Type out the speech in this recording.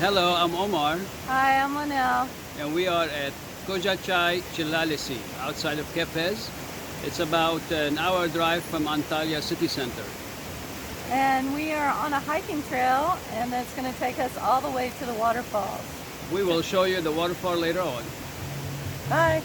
Hello, I'm Omar, Hi, I'm Linnell. and we are at Kocacay outside of Kepez. It's about an hour drive from Antalya city center. And we are on a hiking trail, and that's going to take us all the way to the waterfalls. We will show you the waterfall later on. Bye.